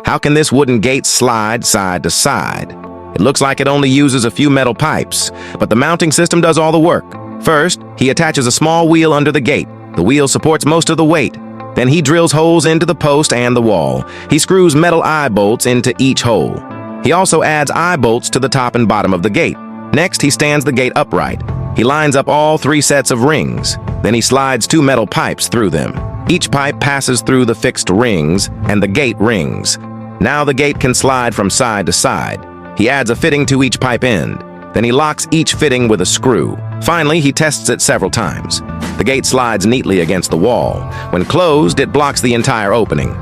How can this wooden gate slide side to side? It looks like it only uses a few metal pipes, but the mounting system does all the work. First, he attaches a small wheel under the gate. The wheel supports most of the weight. Then he drills holes into the post and the wall. He screws metal eye bolts into each hole. He also adds eye bolts to the top and bottom of the gate. Next, he stands the gate upright. He lines up all 3 sets of rings. Then he slides 2 metal pipes through them. Each pipe passes through the fixed rings, and the gate rings. Now the gate can slide from side to side. He adds a fitting to each pipe end. Then he locks each fitting with a screw. Finally, he tests it several times. The gate slides neatly against the wall. When closed, it blocks the entire opening.